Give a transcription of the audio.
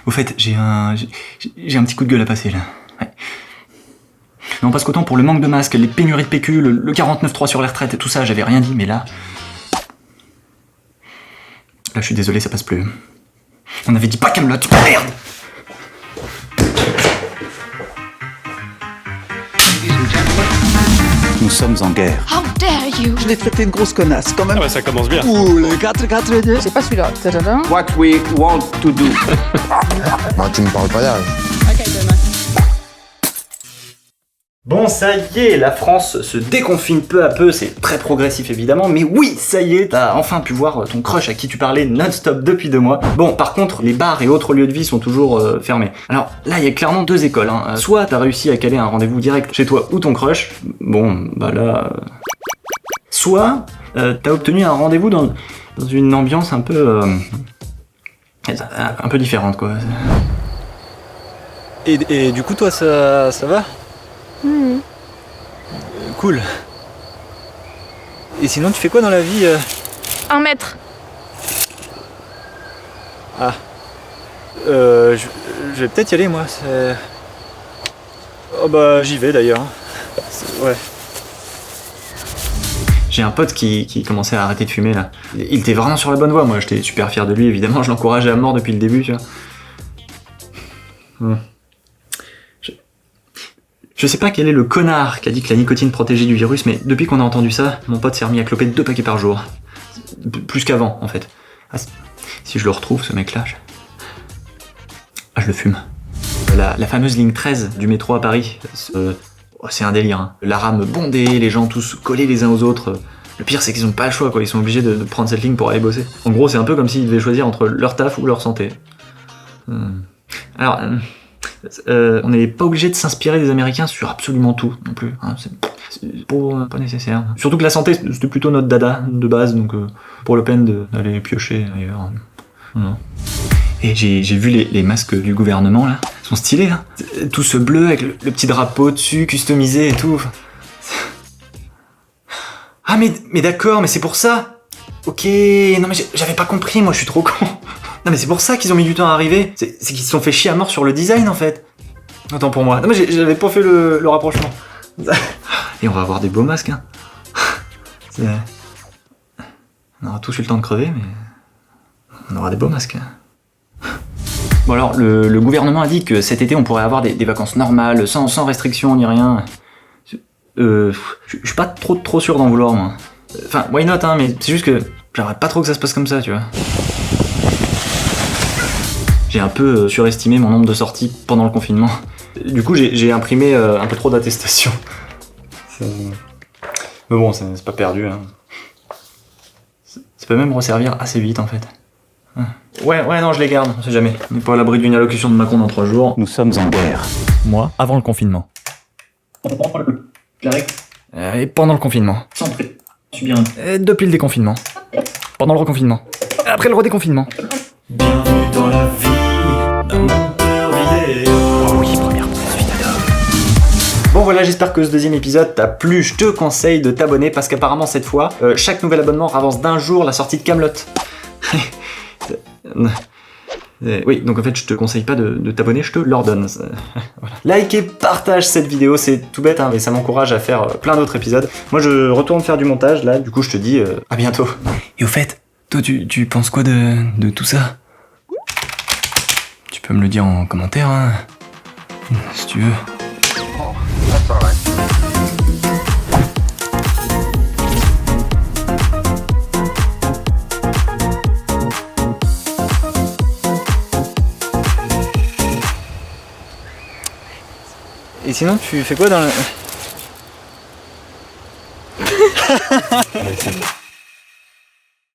Au fait, j'ai un petit coup de gueule à passer, là. Ouais. Non, parce qu'autant pour le manque de masques, les pénuries de PQ, le 49.3 sur les retraites et tout ça, j'avais rien dit, mais là... Là, je suis désolé, ça passe plus. On avait dit pas Kaamelott, merde! Nous sommes en guerre. How dare you! Je l'ai traité de grosse connasse, quand même. Ah bah ça commence bien. Ouh, le 4-4-2. C'est pas celui-là. What we want to do. Bah, tu me parles pas d'âge. Bon, ça y est, la France se déconfine peu à peu, c'est très progressif évidemment, mais oui, ça y est, t'as enfin pu voir ton crush à qui tu parlais non-stop depuis 2 mois. Bon, par contre, les bars et autres lieux de vie sont toujours fermés. Alors là, il y a clairement 2 écoles, hein. Soit t'as réussi à caler un rendez-vous direct chez toi ou ton crush, bon, bah là... Soit t'as obtenu un rendez-vous dans une ambiance un peu différente, quoi. Et du coup toi ça va? Cool. Et sinon tu fais quoi dans la vie 1 mètre. Ah. Je vais peut-être y aller moi. Oh bah j'y vais d'ailleurs. Ouais. J'ai un pote qui commençait à arrêter de fumer là. Il était vraiment sur la bonne voie, moi j'étais super fier de lui évidemment, je l'encourageais à mort depuis le début, tu vois. Je sais pas quel est le connard qui a dit que la nicotine protégeait du virus, mais depuis qu'on a entendu ça, mon pote s'est remis à cloper 2 paquets par jour. Plus qu'avant, en fait. Ah, si je le retrouve, ce mec-là, je le fume. La fameuse ligne 13 du métro à Paris, c'est un délire. Hein. La rame bondée, les gens tous collés les uns aux autres. Le pire, c'est qu'ils ont pas le choix, quoi. Ils sont obligés de prendre cette ligne pour aller bosser. En gros, c'est un peu comme s'ils devaient choisir entre leur taf ou leur santé. Alors... on n'est pas obligé de s'inspirer des Américains sur absolument tout non plus, hein. C'est pas nécessaire. Surtout que la santé c'était plutôt notre dada de base, donc pour le peine d'aller piocher ailleurs. Non. Et j'ai vu les masques du gouvernement là, ils sont stylés hein. Tout ce bleu avec le petit drapeau dessus, customisé et tout. Ah mais d'accord, mais c'est pour ça. Ok, non mais j'avais pas compris, moi je suis trop con. Non mais c'est pour ça qu'ils ont mis du temps à arriver, c'est qu'ils se sont fait chier à mort sur le design en fait. Autant pour moi. Non mais j'avais pas fait le rapprochement. Et on va avoir des beaux masques hein. On aura tous eu le temps de crever mais... On aura des beaux masques. Bon alors, le gouvernement a dit que cet été on pourrait avoir des vacances normales, sans restriction ni rien. Je suis pas trop sûr d'en vouloir moi. Enfin, why not hein, mais c'est juste que j'aimerais pas trop que ça se passe comme ça, tu vois. J'ai un peu surestimé mon nombre de sorties pendant le confinement. Du coup, j'ai imprimé un peu trop d'attestations. Mais bon, c'est pas perdu. Hein. Ça peut même resservir assez vite, en fait. Ouais, non, je les garde, on sait jamais. On n'est pas à l'abri d'une allocution de Macron dans 3 jours. Nous sommes en guerre. Moi, avant le confinement. Et pendant le confinement. Et depuis le déconfinement. Pendant le reconfinement. Après le redéconfinement. Bienvenue dans la vie d'un monteur vidéo. Oh oui, première suite alors. Bon voilà, j'espère que ce 2e épisode t'a plu. Je te conseille de t'abonner parce qu'apparemment cette fois, chaque nouvel abonnement avance d'1 jour la sortie de Kaamelott. Oui, donc en fait je te conseille pas de t'abonner, je te l'ordonne. Voilà. Like et partage cette vidéo, c'est tout bête hein, mais ça m'encourage à faire plein d'autres épisodes. Moi je retourne faire du montage là, du coup je te dis à bientôt. Et au fait, toi tu penses quoi de tout ça? Tu peux me le dire en commentaire hein, si tu veux. Et sinon tu fais quoi dans la... Allez,